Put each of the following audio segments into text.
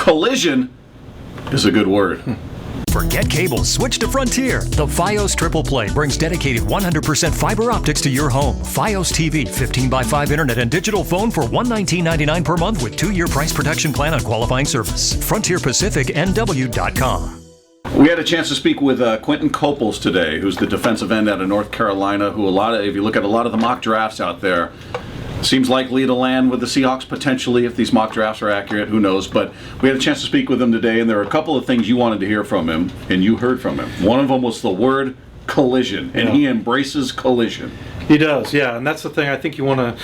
collision is a good word. Forget cable, switch to Frontier. The Fios Triple Play brings dedicated 100% fiber optics to your home. Fios TV, 15x5 internet and digital phone for $119.99 per month with 2-year price protection plan on qualifying service. FrontierPacificNW.com. We had a chance to speak with Quinton Coples today, who's the defensive end out of North Carolina, who if you look at a lot of the mock drafts out there, seems likely to land with the Seahawks potentially if these mock drafts are accurate. Who knows? But we had a chance to speak with him today, and there were a couple of things you wanted to hear from him, and you heard from him. One of them was the word collision, and he embraces collision. He does, yeah, and that's the thing. I think you want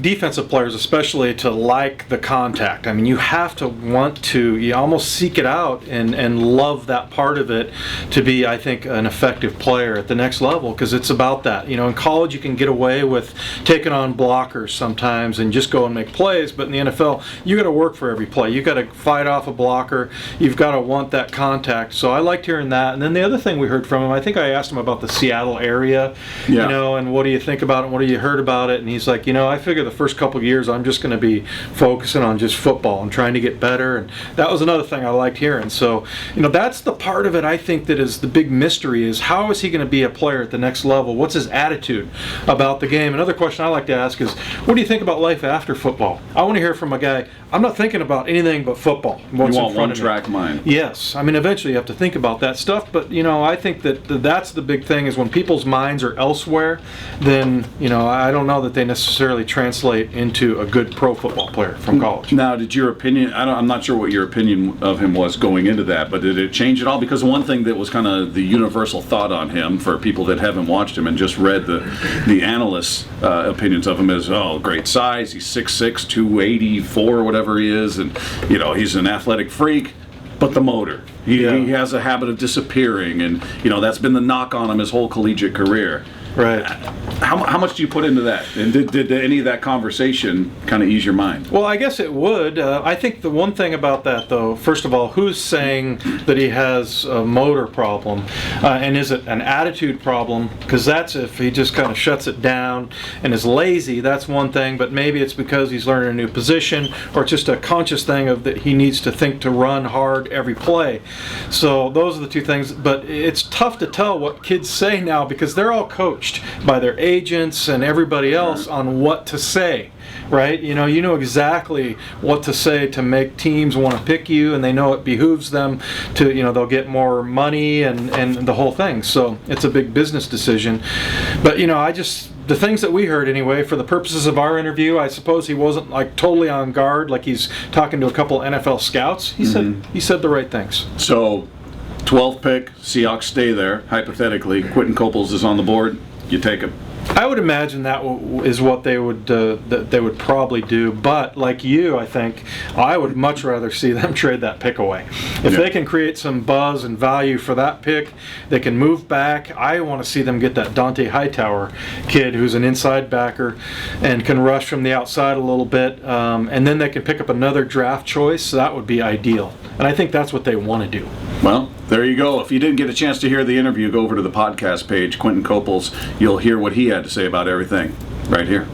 defensive players especially to like the contact. I mean, you have to want to, you almost seek it out and love that part of it to be, I think, an effective player at the next level, because it's about that. You know, in college you can get away with taking on blockers sometimes and just go and make plays, but in the NFL you got to work for every play. You got to fight off a blocker. You've got to want that contact. So I liked hearing that. And then the other thing we heard from him, I think I asked him about the Seattle area, you know, and what do you think about it, what have you heard about it? And he's like, you know, I figure the first couple of years I'm just going to be focusing on just football and trying to get better. And that was another thing I liked hearing. So, you know, that's the part of it I think that is the big mystery, is how is he going to be a player at the next level? What's his attitude about the game? Another question I like to ask is, what do you think about life after football? I want to hear from a guy, I'm not thinking about anything but football. What's you want one-track mind. Yes. I mean, eventually you have to think about that stuff, but, you know, I think that that's the big thing, is when people's minds are elsewhere, then, you know, I don't know that they necessarily translate into a good pro football player from college. Now, did your opinion, I'm not sure what your opinion of him was going into that, but did it change at all? Because one thing that was kind of the universal thought on him for people that haven't watched him and just read the analysts' opinions of him is, oh, great size, he's 6'6", 284, whatever he is, and, you know, he's an athletic freak. But the motor, he has a habit of disappearing, and, you know, that's been the knock on him his whole collegiate career. Right. How much do you put into that? And did any of that conversation kind of ease your mind? Well, I guess it would. I think the one thing about that, though, first of all, who's saying that he has a motor problem? And is it an attitude problem? Because that's if he just kind of shuts it down and is lazy, that's one thing. But maybe it's because he's learning a new position, or it's just a conscious thing of that he needs to think to run hard every play. So those are the two things. But it's tough to tell what kids say now, because they're all coached by their agents and everybody else on what to say, right? You know exactly what to say to make teams want to pick you, and they know it behooves them to, you know, they'll get more money and the whole thing. So it's a big business decision. But, you know, the things that we heard anyway, for the purposes of our interview, I suppose he wasn't like totally on guard, like he's talking to a couple NFL scouts. He said the right things. So 12th pick, Seahawks stay there, hypothetically. Quinton Coples is on the board. You take him. I would imagine that is what they would probably do. But like you, I think I would much rather see them trade that pick away. If they can create some buzz and value for that pick, they can move back. I want to see them get that Dante Hightower kid who's an inside backer and can rush from the outside a little bit, and then they can pick up another draft choice. So that would be ideal. And I think that's what they want to do. Well, there you go. If you didn't get a chance to hear the interview, go over to the podcast page, Quinton Coples. You'll hear what he had to say about everything right here.